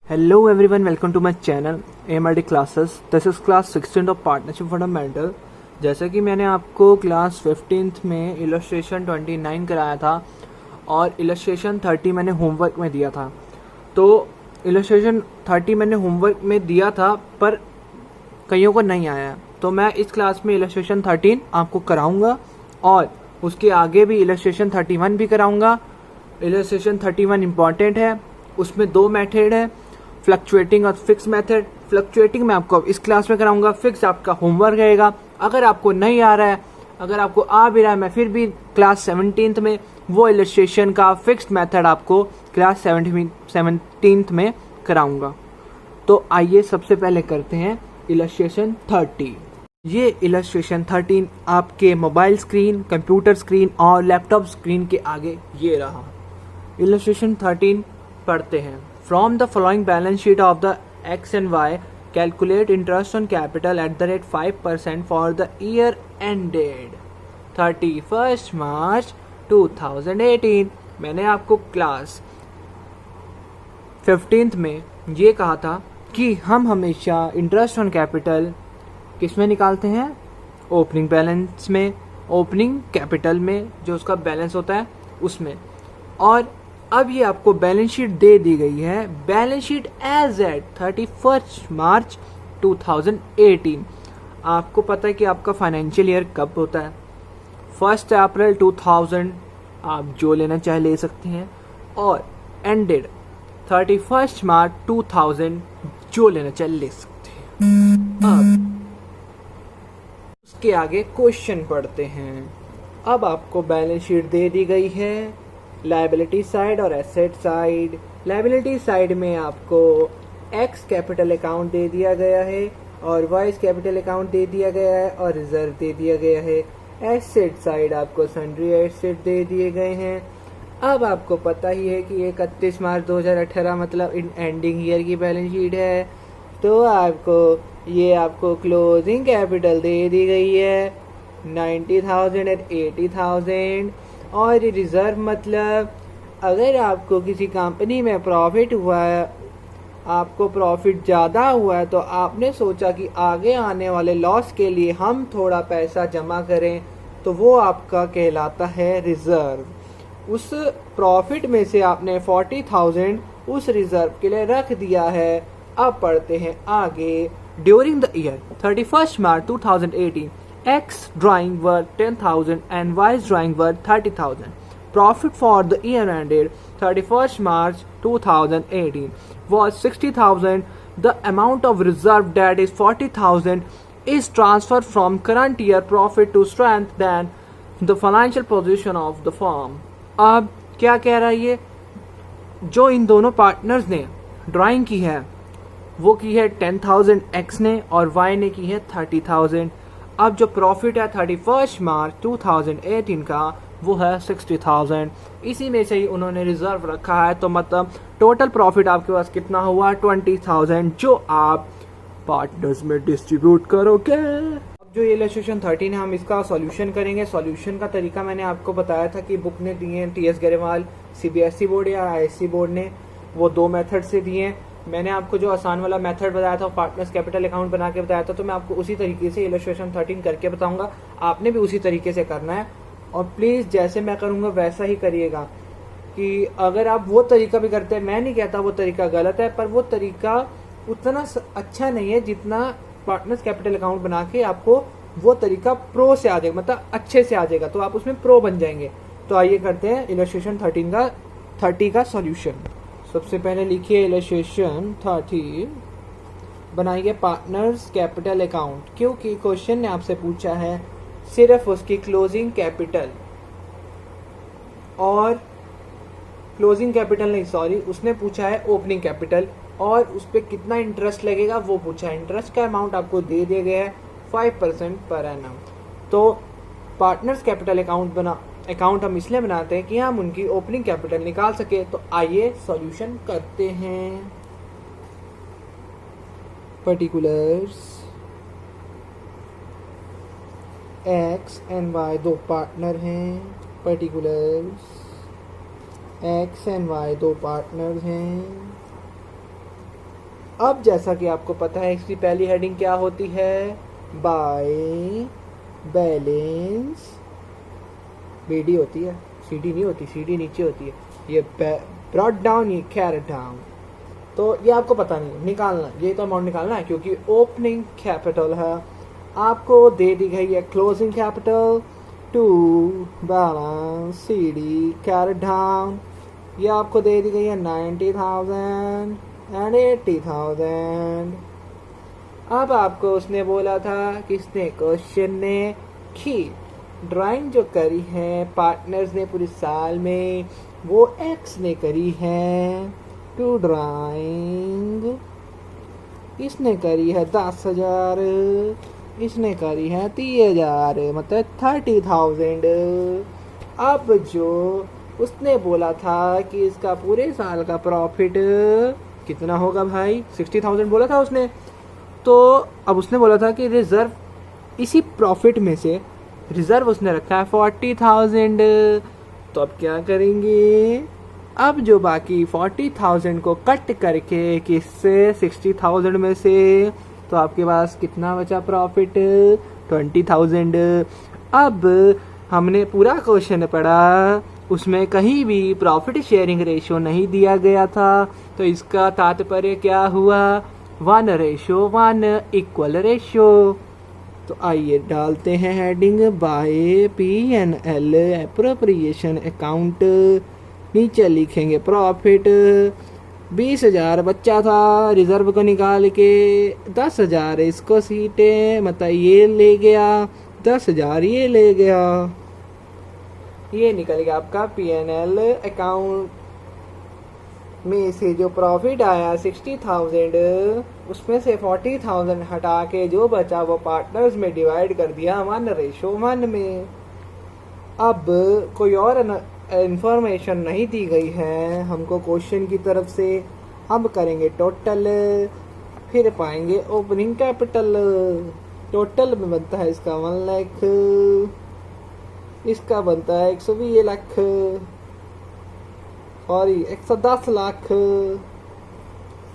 Hello everyone, welcome to my channel AMRD classes. This is class 16 of partnership fundamental. जैसा कि मैंने आपको class 15th में illustration 29 कराया था और इलस्ट्रेशन 30 मैंने होमवर्क में दिया था। तो इलस्ट्रेशन 30 मैंने होमवर्क में दिया था पर कईयों को नहीं आया, तो मैं इस क्लास में इलस्ट्रेशन 13 आपको कराऊंगा और उसके आगे भी इलस्ट्रेशन 31 भी कराऊंगा। इलस्ट्रेशन 31 इम्पॉर्टेंट है, उसमें दो मेथड है, फ्लक्चुएटिंग और फिक्स मेथड। फ्लक्चुएटिंग मैं आपको इस क्लास में कराऊंगा, फिक्स आपका होमवर्क रहेगा। अगर आपको नहीं आ रहा है, अगर आपको आ भी रहा है, मैं फिर भी क्लास 17th में वो इलस्ट्रेशन का फिक्स्ड मेथड आपको क्लास 17th में कराऊंगा। तो आइए सबसे पहले करते हैं इलस्ट्रेशन 30। ये इलस्ट्रेशन 13 आपके मोबाइल स्क्रीन, कंप्यूटर स्क्रीन और लैपटॉप स्क्रीन के आगे ये रहा। इलस्ट्रेशन 13 पढ़ते हैं। From the following balance sheet of the X and Y, calculate interest on capital at the rate 5% for the year ended 31st March 2018। मैंने आपको क्लास 15th में ये कहा था कि हम हमेशा इंटरेस्ट ऑन कैपिटल किस में निकालते हैं? ओपनिंग बैलेंस में, ओपनिंग कैपिटल में जो उसका बैलेंस होता है उसमें। और अब ये आपको बैलेंस शीट दे दी गई है, बैलेंस शीट एज एट 31 मार्च 2018। आपको पता है कि आपका फाइनेंशियल ईयर कब होता है? 1 अप्रैल 2000। आप जो लेना चाहे ले सकते हैं, और एंडेड 31 मार्च 2000, जो लेना चाहे ले सकते हैं। अब उसके आगे क्वेश्चन पढ़ते हैं। अब आपको बैलेंस शीट दे दी गई है, लायबिलिटी साइड और एसेट साइड। लायबिलिटी साइड में आपको एक्स कैपिटल अकाउंट दे दिया गया है और वाई कैपिटल अकाउंट दे दिया गया है और रिजर्व दे दिया गया है। एसेट साइड आपको सन्ड्री एसेट दे दिए गए हैं। अब आपको पता ही है कि 31 मार्च 2018 मतलब इन एंडिंग ईयर की बैलेंस शीट है, तो आपको क्लोजिंग कैपिटल दे दी गई है 90,000 और 80,000। और रिजर्व मतलब अगर आपको किसी कंपनी में प्रॉफिट हुआ है, आपको प्रॉफिट ज़्यादा हुआ है, तो आपने सोचा कि आगे आने वाले लॉस के लिए हम थोड़ा पैसा जमा करें, तो वो आपका कहलाता है रिजर्व। उस प्रॉफिट में से आपने 40,000 उस रिजर्व के लिए रख दिया है। अब पढ़ते हैं आगे। During the year 31 March 2018, X drawing worth 10,000 and Y's drawing worth 30,000. Profit for the year ended 31st March 2018 was 60,000. The amount of reserve, that is 40,000, is transferred from current year profit to strengthen the financial position of the firm. अब क्या कह रहा है ये? जो इन दोनों partners ने drawing की है वो की है 10,000 X ने और Y ने की है 30,000। अब जो प्रॉफिट है 31 मार्च 2018 का वो है 60,000। इसी में से ही उन्होंने रिजर्व रखा है, तो मतलब टोटल प्रॉफिट आपके पास कितना हुआ? 20,000, जो आप पार्टनर्स में डिस्ट्रीब्यूट करोगे। अब जो इलस्ट्रेशन 13 है, हम इसका सॉल्यूशन करेंगे। सॉल्यूशन का तरीका मैंने आपको बताया था कि बुक ने दिए हैं TS गरेवाल, CBSE बोर्ड या ISC बोर्ड ने, वो दो मेथड से दिए हैं। मैंने आपको जो आसान वाला मेथड बताया था, पार्टनर्स कैपिटल अकाउंट बना के बताया था, तो मैं आपको उसी तरीके से इलस्ट्रेशन 13 करके बताऊंगा। आपने भी उसी तरीके से करना है, और प्लीज़ जैसे मैं करूंगा वैसा ही करिएगा। कि अगर आप वो तरीका भी करते हैं, मैं नहीं कहता वो तरीका गलत है, पर वो तरीका उतना अच्छा नहीं है जितना पार्टनर्स कैपिटल अकाउंट बना के आपको वो तरीका प्रो से आ जाएगा, मतलब अच्छे से आ जाएगा, तो आप उसमें प्रो बन जाएंगे। तो आइए करते हैं इलस्ट्रेशन 30 का सॉल्यूशन। सबसे पहले लिखिए इलस्ट्रेशन 30, बनाइए पार्टनर्स कैपिटल अकाउंट, क्योंकि क्वेश्चन ने आपसे पूछा है सिर्फ उसकी क्लोजिंग कैपिटल, और क्लोजिंग कैपिटल नहीं, सॉरी, उसने पूछा है ओपनिंग कैपिटल और उस पर कितना इंटरेस्ट लगेगा वो पूछा है। इंटरेस्ट का अमाउंट आपको दे दिया गया है 5% पर एनम। तो पार्टनर्स कैपिटल अकाउंट हम इसलिए बनाते हैं कि हम उनकी ओपनिंग कैपिटल निकाल सके। तो आइए सॉल्यूशन करते हैं। पर्टिकुलर्स X एंड Y दो पार्टनर हैं। पर्टिकुलर्स X एंड Y दो पार्टनर हैं। अब जैसा कि आपको पता है इसकी पहली हेडिंग क्या होती है, बाय बैलेंस, बीडी होती है, सीडी नहीं होती, सीडी नीचे होती है, ये ब्रॉट डाउन, ये कैरेट डाउन। तो ये आपको पता नहीं निकालना, ये तो अमाउंट निकालना है क्योंकि ओपनिंग कैपिटल है। आपको दे दी गई है closing capital to balance c d carried down, ये आपको दे दी गई है 90,000 एंड 80,000। अब आपको उसने बोला था, किसने, क्वेश्चन ने, कि ड्राइंग जो करी है पार्टनर्स ने पूरे साल में वो एक्स ने करी है। टू ड्राइंग इसने करी है 10,000, इसने करी है 30,000, मतलब 30,000। अब जो उसने बोला था कि इसका पूरे साल का प्रॉफिट कितना होगा भाई, 60,000 बोला था उसने। तो अब उसने बोला था कि रिजर्व, इसी प्रॉफिट में से रिजर्व उसने रखा है 40,000। तो अब क्या करेंगे, अब जो बाकी 40,000 को कट करके किससे, 60,000 में से, तो आपके पास कितना बचा प्रॉफिट, 20,000। अब हमने पूरा क्वेश्चन पढ़ा, उसमें कहीं भी प्रॉफिट शेयरिंग रेशियो नहीं दिया गया था। तो इसका तात्पर्य क्या हुआ, 1:1 इक्वल रेशियो। तो आइए डालते हैं heading, bye P&L appropriation account, नीचे लिखेंगे प्रॉफिट 20,000 बच्चा था, रिजर्व को निकाल के 10,000 इसको सीटे, मतलब ये ले गया, 10,000 ये ले गया, ये निकल गया आपका P&L अकाउंट में से जो प्रॉफिट आया 60,000, उसमें से 40,000 हटा के जो बचा वो पार्टनर्स में डिवाइड कर दिया 1:1 में। अब कोई और इंफॉर्मेशन नहीं दी गई है हमको क्वेश्चन की तरफ से। अब करेंगे टोटल, फिर पाएंगे ओपनिंग कैपिटल। टोटल में बनता है इसका 1 लाख, इसका बनता है 120 लाख, सॉरी 110 लाख,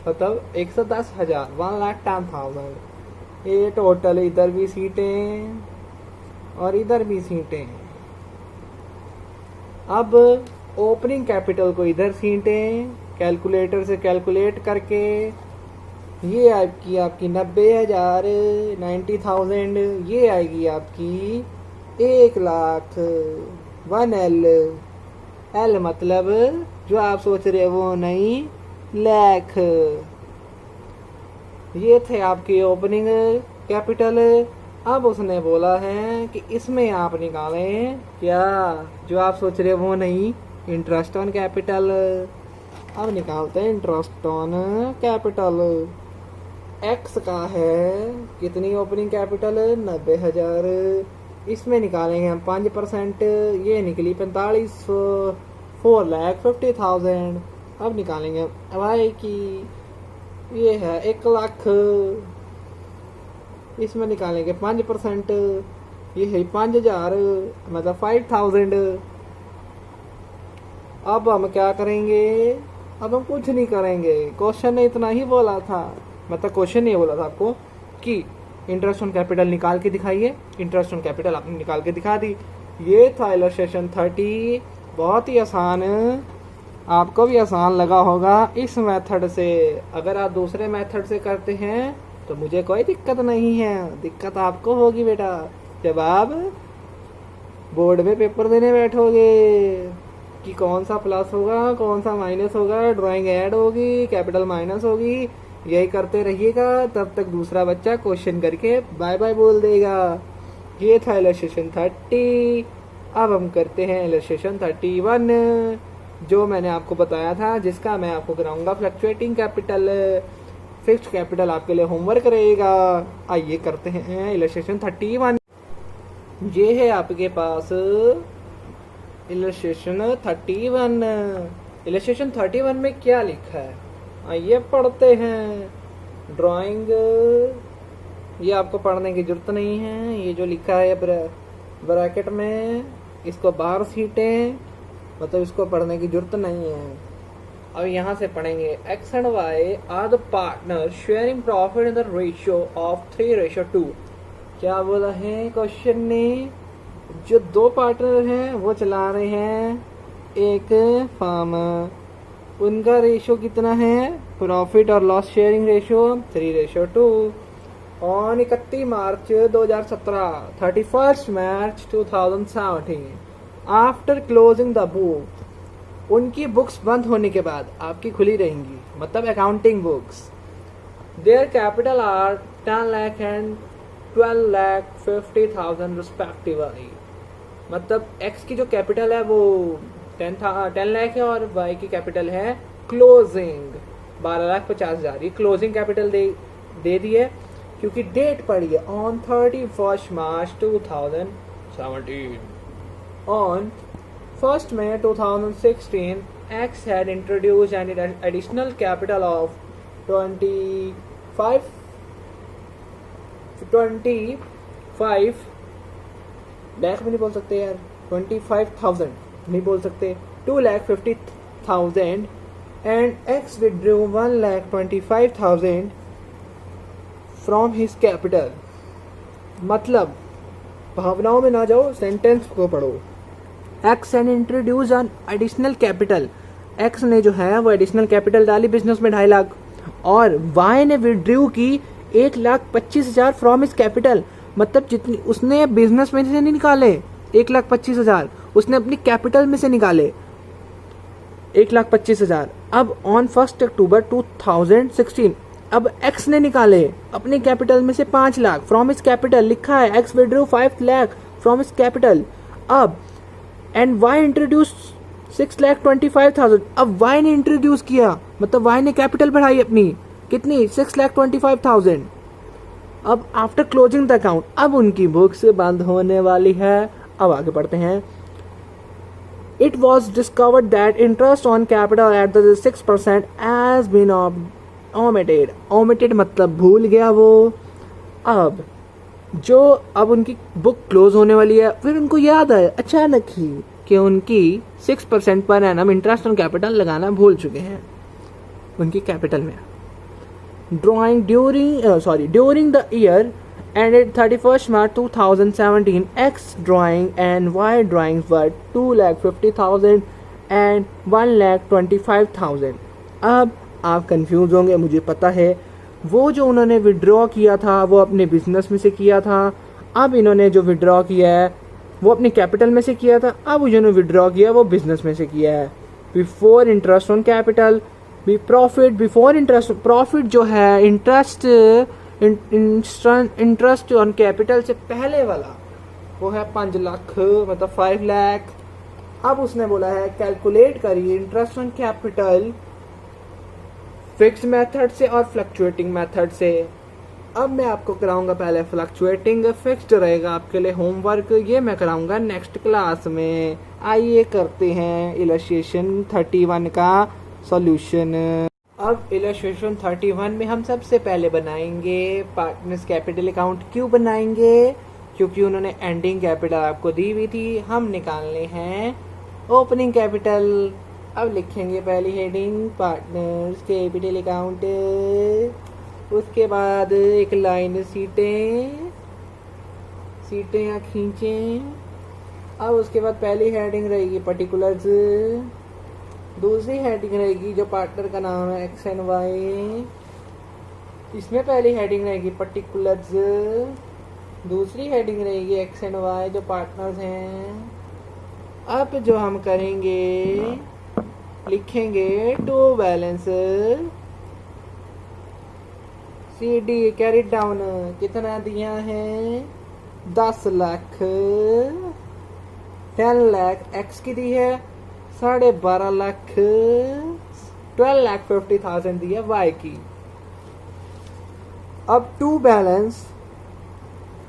मतलब 110,000, 1,10,000। ये टोटल, इधर भी सीटें और इधर भी सीटें। अब ओपनिंग कैपिटल को इधर सीटें, कैलकुलेटर से कैलकुलेट करके ये आएगी आपकी 90,000, 90,000, ये आएगी आपकी 1 लाख, 1L, L मतलब जो आप सोच रहे हो वो नहीं, लाख। ये थे आपकी ओपनिंग कैपिटल। अब उसने बोला है कि इसमें आप निकालें क्या, जो आप सोच रहे हो वो नहीं, इंटरेस्ट ऑन कैपिटल। अब निकालते हैं इंटरेस्ट ऑन कैपिटल। एक्स का है कितनी ओपनिंग कैपिटल, 90,000, इसमें निकालेंगे हम 5%, ये निकली 45, 4,50,000। अब निकालेंगे वाई की, ये है 1 लाख, इसमें निकालेंगे 5%, ये है 5,000, मतलब 5,000। अब हम क्या करेंगे, अब हम कुछ नहीं करेंगे, क्वेश्चन ने इतना ही बोला था, मतलब क्वेश्चन ने बोला था आपको कि इंटरेस्ट ऑन कैपिटल निकाल के दिखाइए। इंटरेस्ट ऑन कैपिटल आपने निकाल के दिखा दी। ये था इलस्ट्रेशन 30, बहुत ही आसान, आपको भी आसान लगा होगा इस मेथड से। अगर आप दूसरे मेथड से करते हैं तो मुझे कोई दिक्कत नहीं है, दिक्कत आपको होगी बेटा जब आप बोर्ड में पेपर देने बैठोगे कि कौन सा प्लस होगा कौन सा माइनस होगा, ड्राइंग ऐड होगी, कैपिटल माइनस होगी। यही करते रहिएगा, तब तक दूसरा बच्चा क्वेश्चन करके बाय बाय बोल देगा। ये था इलस्ट्रेशन 30। अब हम करते हैं इलस्ट्रेशन 31, जो मैंने आपको बताया था, जिसका मैं आपको कराऊंगा फ्लक्चुएटिंग कैपिटल। फिक्स्ड कैपिटल आपके लिए होमवर्क रहेगा। आइए करते हैं इलस्ट्रेशन 31। ये है आपके पास इलस्ट्रेशन 31। इलस्ट्रेशन 31 में क्या लिखा है आइए पढ़ते हैं। ड्राइंग, ये आपको पढ़ने की जरूरत नहीं है, ये जो लिखा है ब्रैकेट में इसको बाहर सीटें, मतलब इसको पढ़ने की जरूरत नहीं है। अब यहाँ से पढ़ेंगे X and Y are the partner sharing profit in the ratio of 3:2। क्या बोला है क्वेश्चन ने? जो दो पार्टनर हैं वो चला रहे हैं एक फर्म, उनका रेशियो कितना है? प्रॉफिट और loss sharing ratio 3:2। On 31 March 2017, 31 March 2017, after closing the book, उनकी बुक्स बंद होने के बाद आपकी खुली रहेंगी, मतलब accounting books. Their capital R 10 lakh and 12,50,000 respectively. मतलब एक्स की जो कैपिटल है वो 10 लाख है और वाई की कैपिटल है क्लोजिंग 12,50,000। ये क्लोजिंग कैपिटल दे दी है क्योंकि डेट पड़ी है on 31 March 2017। On 1 May 2016, X had introduced an additional capital of 25 lakh भी नहीं बोल सकते यार, 25,000 नहीं बोल सकते, 2,50,000 and X withdrew 1,25,000 from his capital। मतलब भावनाओं में ना जाओ, सेंटेंस को पढ़ो। X and introduce an additional capital, x ने जो है वो एडिशनल कैपिटल डाली बिजनेस में 2.5 लाख, और वाई ने विड्रू की 1,25,000 फ्रॉम इस कैपिटल। मतलब जितनी उसने बिजनेस में से नहीं निकाले 1,25,000, उसने अपनी कैपिटल में से निकाले 1,25,000। अब ऑन 1 अक्टूबर 2016 अब एक्स ने निकाले अपने कैपिटल में से 5 लाख फ्रॉम इस कैपिटल। लिखा है एक्स विड्रू 5 लाख फ्रॉम इस कैपिटल। अब एंड वाई इंट्रोड्यूस 6,25,000। अब वाई ने इंट्रोड्यूस किया, मतलब वाई ने कैपिटल बढ़ाई अपनी, कितनी? 6,25,000। अब आफ्टर क्लोजिंग द अकाउंट, अब उनकी बुक्स बंद होने वाली है। अब आगे पढ़ते हैं। It was discovered that interest on capital at the 6% has been omitted. Omitted मतलब भूल गया वो। अब उनकी बुक क्लोज होने वाली है, फिर उनको याद आया अचानक ही कि उनकी 6% per annum interest on capital लगाना भूल चुके हैं उनकी कैपिटल में। During the year ended 31 March 2017, X drawing and Y drawings were 2,50,000 and 1,25,000। अब आप कंफ्यूज होंगे, मुझे पता है। वो जो उन्होंने विड्रॉ किया था वो अपने बिजनेस में से किया था, अब इन्होंने जो विड्रॉ किया है वो अपने कैपिटल में से किया था, अब जिन्होंने विड्रॉ किया वो बिजनेस में से किया है। Before interest on capital, before interest, profit जो है इंटरेस्ट ऑन कैपिटल से पहले वाला वो है 5 लाख, मतलब 5 लाख। अब उसने बोला है कैलकुलेट करिए interest on capital fixed method से और फ्लक्चुएटिंग मेथड से। अब मैं आपको कराऊंगा पहले फ्लक्चुएटिंग, फिक्स्ड रहेगा आपके लिए होमवर्क, ये मैं कराऊंगा नेक्स्ट क्लास में। आइए करते हैं इलस्ट्रेशन 31 का सॉल्यूशन। अब इलस्ट्रेशन 31 में हम सबसे पहले बनाएंगे पार्टनर्स कैपिटल अकाउंट। क्यों बनाएंगे? क्योंकि उन्होंने एंडिंग कैपिटल आपको दी हुई थी, हम निकालने हैं ओपनिंग कैपिटल। अब लिखेंगे पहली हेडिंग पार्टनर्स कैपिटल अकाउंट, उसके बाद एक लाइन सीटें या खींचें। अब उसके बाद पहली हेडिंग रहेगी पर्टिकुलर्स, दूसरी हेडिंग रहेगी जो पार्टनर का नाम है एक्स एंड वाई, इसमें पहली हेडिंग रहेगी पर्टिकुलर्स, दूसरी हेडिंग रहेगी एक्स एंड वाई जो पार्टनर्स हैं। अब जो हम करेंगे लिखेंगे to balance c d carry down, कितना दिया है? 10 लाख, 10 लाख एक्स की दी है, 12.5 लाख, 12,50,000 दी है वाई की। अब टू बैलेंस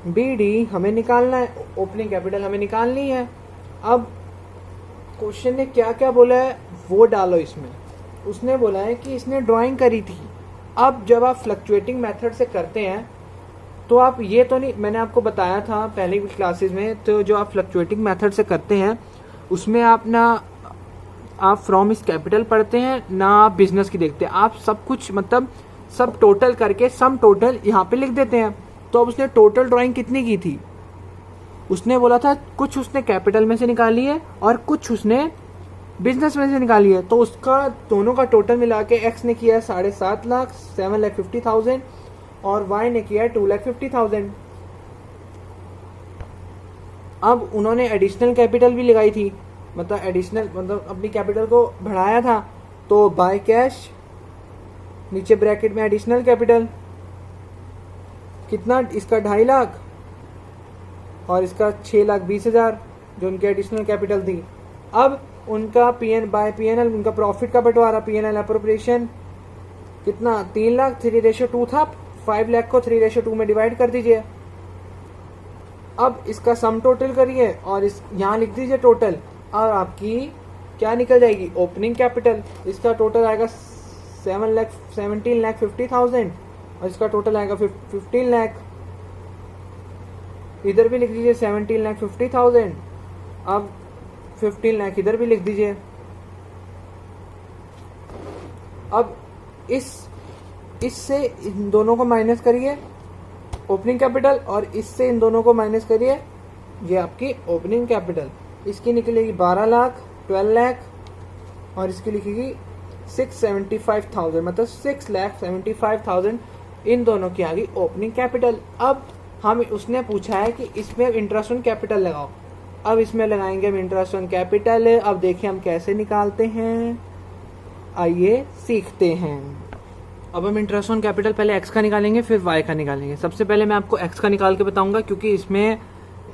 बी डी हमें निकालना है, ओपनिंग कैपिटल हमें निकालनी है। अब क्वेश्चन ने क्या क्या बोला है वो डालो इसमें। उसने बोला है कि इसने ड्राइंग करी थी। अब जब आप फ्लक्चुएटिंग मेथड से करते हैं तो आप ये तो नहीं, मैंने आपको बताया था पहले क्लासेस में, तो जो आप फ्लक्चुएटिंग मेथड से करते हैं उसमें आप ना आप फ्रॉम इस कैपिटल पढ़ते हैं ना आप बिजनेस की देखते हैं, आप सब कुछ मतलब सब टोटल करके सम टोटल यहाँ पे लिख देते हैं। तो अब उसने टोटल ड्राइंग कितनी की थी, उसने बोला था कुछ उसने कैपिटल में से निकाली है और कुछ उसने बिजनेस में से निकाली है। तो उसका दोनों का टोटल मिला के एक्स ने किया है 7.5 लाख 7,50,000 और वाई ने किया है 2,50,000। अब उन्होंने एडिशनल कैपिटल भी लगाई थी, मतलब एडिशनल मतलब अपनी कैपिटल को बढ़ाया था। तो बाय कैश नीचे ब्रैकेट में एडिशनल कैपिटल कितना, इसका 2.5 लाख और इसका 6,20,000 जो उनकी एडिशनल कैपिटल थी। अब उनका बाय पीएनएल उनका प्रॉफिट का बंटवारा, पीएनएल अप्रोप्रिएशन कितना 3 लाख 3:2 था, 5 लाख को 3:2 में डिवाइड कर दीजिए। अब इसका सम टोटल करिए और इस यहाँ लिख दीजिए टोटल, और आपकी क्या निकल जाएगी ओपनिंग कैपिटल। इसका टोटल आएगा 17,50,000 और इसका टोटल आएगा 15 लाख। इधर भी लिख दीजिए 17,50,000, अब 15 लाख इधर भी लिख दीजिए। अब इससे इन दोनों को माइनस करिए ओपनिंग कैपिटल और इससे इन दोनों को माइनस करिए, ये आपकी ओपनिंग कैपिटल। इसकी निकलेगी 12 लाख 12 लाख और इसकी लिखेगी 675,000 मतलब 6,75,000 इन दोनों की आ गई ओपनिंग कैपिटल। अब हम उसने पूछा है कि इसमें इंटरेस्ट ऑन कैपिटल लगाओ, अब इसमें लगाएंगे हम इंटरेस्ट ऑन कैपिटल। अब देखिए हम कैसे निकालते हैं, आइए सीखते हैं। अब हम इंटरेस्ट ऑन कैपिटल पहले एक्स का निकालेंगे फिर वाई का निकालेंगे। सबसे पहले मैं आपको एक्स का निकाल के बताऊंगा क्योंकि इसमें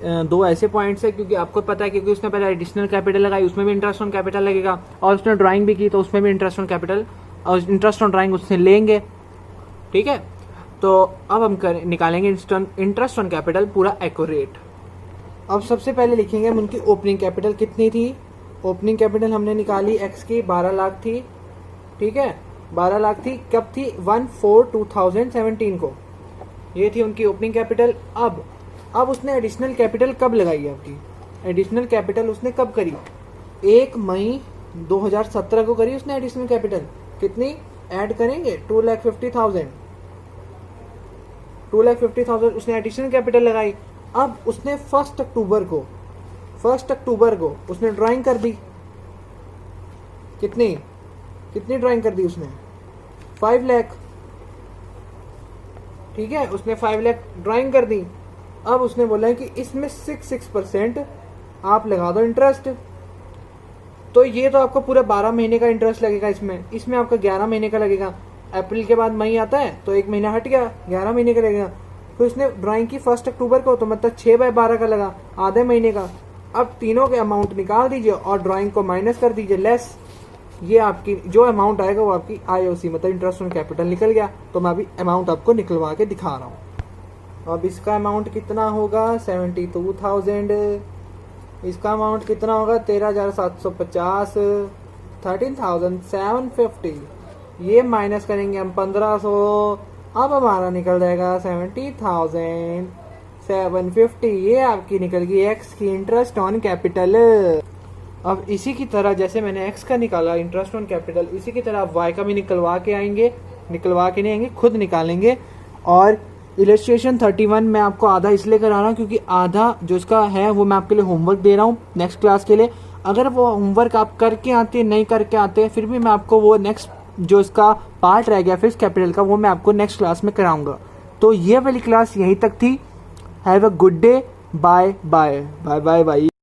दो ऐसे पॉइंट्स है, क्योंकि आपको पता है क्योंकि उसने पहले एडिशनल कैपिटल लगाई उसमें भी इंटरेस्ट ऑन कैपिटल लगेगा, और उसने ड्राइंग भी की तो उसमें भी इंटरेस्ट ऑन कैपिटल और इंटरेस्ट ऑन ड्राइंग उससे लेंगे। ठीक है, तो अब हम निकालेंगे इंटरेस्ट ऑन कैपिटल पूरा एक्यूरेट। अब सबसे पहले लिखेंगे हम उनकी ओपनिंग कैपिटल कितनी थी। ओपनिंग कैपिटल हमने निकाली एक्स की 12 लाख थी। ठीक है, 12 लाख थी, कब थी 1/4/2017 को, ये थी उनकी ओपनिंग कैपिटल। अब उसने एडिशनल कैपिटल कब लगाई है आपकी, एडिशनल कैपिटल उसने कब करी 1 मई 2017 को करी उसने एडिशनल कैपिटल। कितनी ऐड करेंगे 2,50,000 उसने एडिशनल कैपिटल लगाई। अब उसने 1 अक्टूबर को उसने ड्राइंग कर दी। कितनी ड्राइंग कर दी उसने 5 लाख। ठीक है, उसने 5 लाख ड्राइंग कर दी। अब उसने बोला है कि इसमें 6% आप लगा दो इंटरेस्ट। तो ये तो आपको पूरा 12 महीने का इंटरेस्ट लगेगा, इसमें आपका 11 महीने का लगेगा। अप्रैल के बाद मई आता है तो 1 महीना हट गया, 11 महीने का लगेगा। तो इसने ड्राइंग की 1 अक्टूबर को, तो मतलब 6/12 का लगा, आधे महीने का। अब तीनों के अमाउंट निकाल दीजिए और ड्राइंग को माइनस कर दीजिए लेस, ये आपकी जो अमाउंट आएगा वो आपकी आईओसी मतलब इंटरेस्ट ऑन कैपिटल निकल गया। तो मैं अभी अमाउंट आपको निकलवा के दिखा रहा हूँ। अब इसका अमाउंट कितना होगा 72,000, इसका अमाउंट कितना होगा 13,750, 13,750, ये माइनस करेंगे हम 1,500। अब हमारा निकल जाएगा 70,750, ये आपकी निकल गई एक्स की इंटरेस्ट ऑन कैपिटल। अब इसी की तरह जैसे मैंने एक्स का निकाला इंटरेस्ट ऑन कैपिटल, इसी की तरह आप वाई का भी निकलवा के नहीं आएंगे, खुद निकालेंगे। और इलस्ट्रेशन 31 मैं आपको आधा इसलिए करा रहा हूँ क्योंकि आधा जो इसका है वो मैं आपके लिए होमवर्क दे रहा हूँ नेक्स्ट क्लास के लिए। अगर वो होमवर्क आप करके आते नहीं करके आते फिर भी मैं आपको वो नेक्स्ट जो इसका पार्ट रह गया फिक्स कैपिटल का वो मैं आपको नेक्स्ट क्लास में कराऊंगा। तो ये वाली क्लास यहीं तक थी। Have a good day, bye bye bye bye bye.